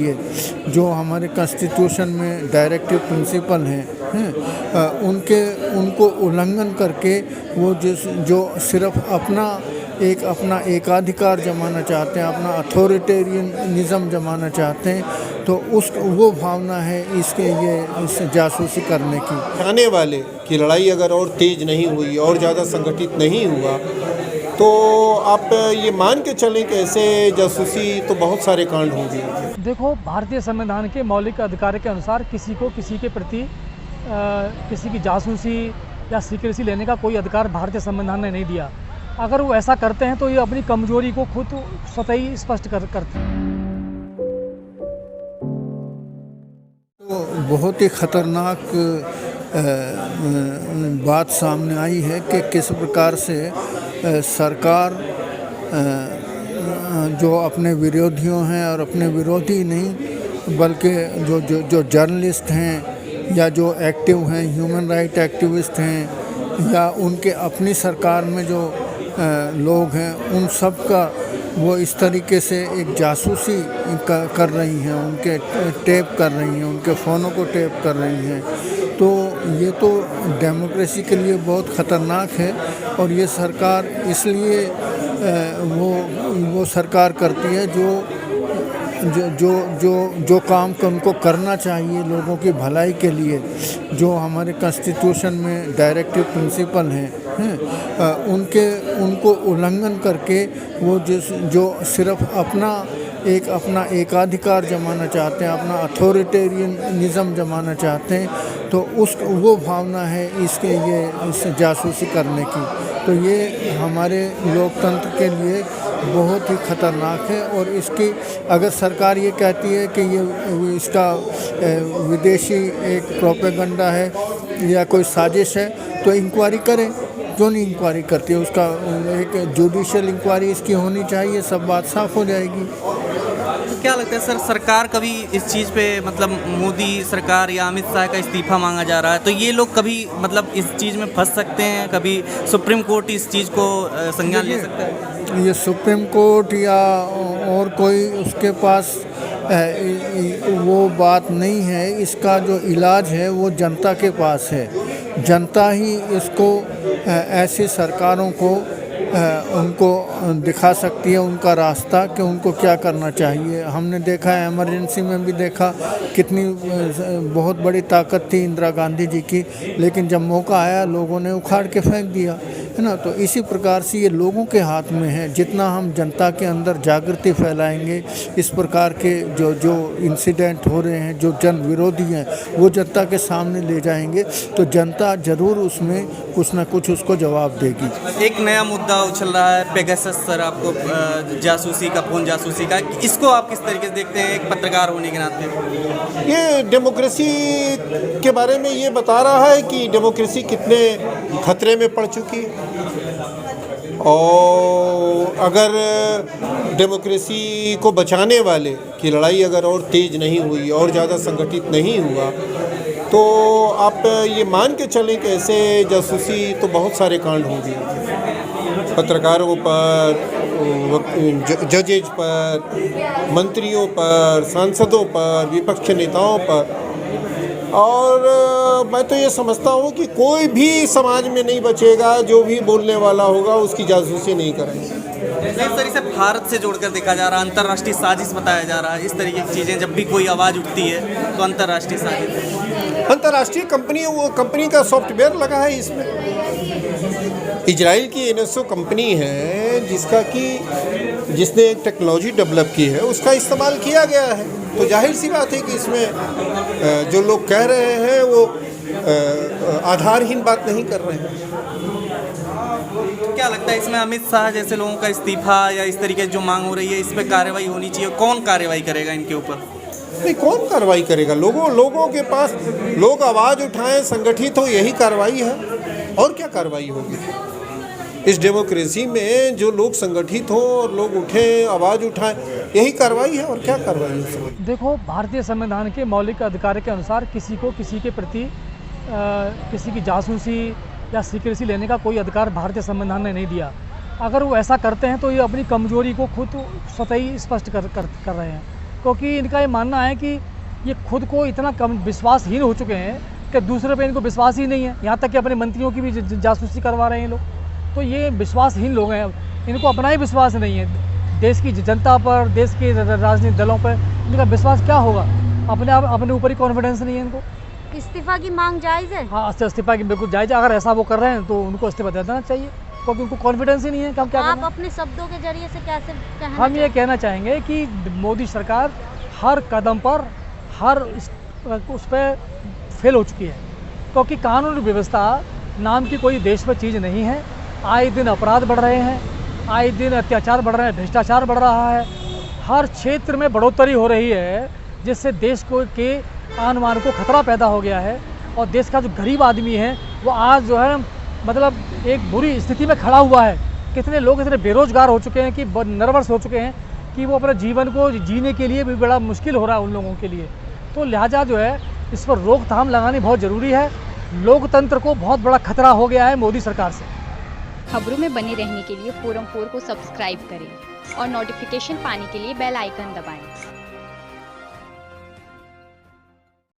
ये जो हमारे कॉन्स्टिट्यूशन में डायरेक्टिव प्रिंसिपल हैं उनको उल्लंघन करके वो जो सिर्फ अपना एकाधिकार जमाना चाहते हैं, अपना अथॉरिटेरियनिज़्म जमाना चाहते हैं, तो वो भावना है इस जासूसी करने की। आने वाले की लड़ाई अगर और तेज़ नहीं हुई और ज़्यादा संगठित नहीं हुआ तो आप ये मान के चलें कि ऐसे जासूसी तो बहुत सारे कांड होंगे। देखो, भारतीय संविधान के मौलिक अधिकार के अनुसार किसी को किसी के प्रति किसी की जासूसी या सीक्रेसी लेने का कोई अधिकार भारतीय संविधान ने नहीं दिया। अगर वो ऐसा करते हैं तो ये अपनी कमजोरी को खुद स्वतः ही स्पष्ट करते हैं। तो बहुत ही खतरनाक बात सामने आई है कि किस प्रकार से सरकार जो अपने विरोधियों हैं और अपने विरोधी नहीं बल्कि जो जर्नलिस्ट हैं या जो एक्टिव हैं, ह्यूमन राइट एक्टिविस्ट हैं या उनके अपनी सरकार में जो लोग हैं, उन सब का वो इस तरीके से एक जासूसी कर रही हैं, उनके टेप कर रही हैं, उनके फ़ोनों को टेप कर रही हैं। तो ये तो डेमोक्रेसी के लिए बहुत ख़तरनाक है और ये सरकार इसलिए वो सरकार करती है जो काम उनको करना चाहिए लोगों की भलाई के लिए, जो हमारे कॉन्स्टिट्यूशन में डायरेक्टिव प्रिंसिपल हैं उनको उल्लंघन करके वो जो सिर्फ अपना एकाधिकार जमाना चाहते हैं, अपना अथॉरिटेरियनिज़्म जमाना चाहते हैं, तो वो भावना है इस जासूसी करने की। तो ये हमारे लोकतंत्र के लिए बहुत ही ख़तरनाक है और इसकी अगर सरकार ये कहती है कि ये इसका विदेशी एक प्रोपेगेंडा है या कोई साजिश है तो इंक्वायरी करें। क्यों नहीं इंक्वायरी करती है? उसका एक जुडिशियल इंक्वायरी इसकी होनी चाहिए, सब बात साफ हो जाएगी। तो क्या लगता है सर, सरकार कभी इस चीज़ पे मतलब मोदी सरकार या अमित शाह का इस्तीफा मांगा जा रहा है, तो ये लोग कभी मतलब इस चीज़ में फंस सकते हैं? कभी सुप्रीम कोर्ट इस चीज़ को संज्ञान ले सकता है? ये सुप्रीम कोर्ट या और कोई उसके पास वो बात नहीं है। इसका जो इलाज है वो जनता के पास है। जनता ही इसको ऐसी सरकारों को उनको दिखा सकती है उनका रास्ता कि उनको क्या करना चाहिए। हमने देखा है, इमरजेंसी में भी देखा, कितनी बहुत बड़ी ताकत थी इंदिरा गांधी जी की, लेकिन जब मौका आया लोगों ने उखाड़ के फेंक दिया, है ना। तो इसी प्रकार से ये लोगों के हाथ में है। जितना हम जनता के अंदर जागृति फैलाएंगे, इस प्रकार के जो इंसिडेंट हो रहे हैं, जो जन विरोधी हैं, वो जनता के सामने ले जाएंगे तो जनता ज़रूर उसमें कुछ ना कुछ उसको जवाब देगी। एक नया मुद्दा उछल रहा है पेगासस सर, आपको जासूसी का, फोन जासूसी का, इसको आप किस तरीके से देखते हैं एक पत्रकार होने के नाते? ये डेमोक्रेसी के बारे में ये बता रहा है कि डेमोक्रेसी कितने खतरे में पड़ चुकी है और अगर डेमोक्रेसी को बचाने वाले की लड़ाई अगर और तेज़ नहीं हुई और ज़्यादा संगठित नहीं हुआ तो आप ये मान के चलें कि ऐसे जासूसी तो बहुत सारे कांड होंगे, पत्रकारों पर, जजेज पर, मंत्रियों पर, सांसदों पर, विपक्ष नेताओं पर। और मैं तो ये समझता हूँ कि कोई भी समाज में नहीं बचेगा जो भी बोलने वाला होगा उसकी जासूसी नहीं करेंगे। नहीं सर, इसे भारत से जोड़कर देखा जा रहा है, अंतर्राष्ट्रीय साजिश बताया जा रहा है। इस तरीके की चीज़ें जब भी कोई आवाज़ उठती है तो अंतर्राष्ट्रीय साजिश। अंतर्राष्ट्रीय कंपनी, वो कंपनी का सॉफ्टवेयर लगा है इसमें। इजराइल की एनएसओ कंपनी है जिसने एक टेक्नोलॉजी डेवलप की है, उसका इस्तेमाल किया गया है। तो जाहिर सी बात है कि इसमें जो लोग कह रहे हैं वो आधारहीन बात नहीं कर रहे हैं। क्या लगता है इसमें अमित शाह जैसे लोगों का इस्तीफा या इस तरीके से जो मांग हो रही है, इस पर कार्रवाई होनी चाहिए? कौन कार्रवाई करेगा इनके ऊपर? नहीं, कौन कार्रवाई करेगा? लोगों के पास लोग आवाज़ उठाएं, संगठित हो, यही कार्रवाई है। और क्या कार्रवाई होगी? इस डेमोक्रेसी में जो लोग संगठित हों और लोग उठें, आवाज़ उठाएं, यही कार्रवाई है। और क्या कार्रवाई है? देखो, भारतीय संविधान के मौलिक अधिकार के अनुसार किसी को किसी के प्रति किसी की जासूसी या सीक्रेसी लेने का कोई अधिकार भारतीय संविधान ने नहीं दिया। अगर वो ऐसा करते हैं तो ये अपनी कमजोरी को खुद स्वतः ही स्पष्ट कर रहे हैं। क्योंकि इनका ये मानना है कि ये खुद को इतना कम विश्वासहीन हो चुके हैं कि दूसरे पे इनको विश्वास ही नहीं है। यहाँ तक कि अपने मंत्रियों की भी जासूसी करवा रहे हैं लोग। तो ये विश्वासहीन लोग हैं, इनको अपना ही विश्वास नहीं है। देश की जनता पर, देश के राजनीतिक दलों पर इनका विश्वास क्या होगा? अपने ऊपर ही कॉन्फिडेंस नहीं है इनको। इस्तीफा की मांग जायज़ है? हाँ, इस्तीफा की बिल्कुल जायज़ है। अगर ऐसा वो कर रहे हैं तो उनको इस्तीफा दे देना चाहिए, क्योंकि उनको कॉन्फिडेंस ही नहीं है कि हम क्या आप करें। अपने शब्दों के जरिए से कैसे कहना हम ये कहना चाहेंगे कि मोदी सरकार हर कदम पर, हर उस पर फेल हो चुकी है, क्योंकि कानून व्यवस्था नाम की कोई देश में चीज़ नहीं है। आए दिन अपराध बढ़ रहे हैं, आए दिन अत्याचार बढ़ रहे हैं, भ्रष्टाचार बढ़ रहा है, हर क्षेत्र में बढ़ोतरी हो रही है, जिससे देश को के आन बान को खतरा पैदा हो गया है। और देश का जो गरीब आदमी है वो आज जो है मतलब एक बुरी स्थिति में खड़ा हुआ है। कितने लोग इतने बेरोजगार हो चुके हैं कि नर्वस हो चुके हैं कि वो अपने जीवन को जीने के लिए भी बड़ा मुश्किल हो रहा है उन लोगों के लिए। तो लिहाजा जो है इस पर रोकथाम लगानी बहुत ज़रूरी है। लोकतंत्र को बहुत बड़ा खतरा हो गया है मोदी सरकार से। खबरों में बने रहने के लिए फोरम 4 को सब्सक्राइब करें और नोटिफिकेशन पाने के लिए बेल आइकन दबाएं।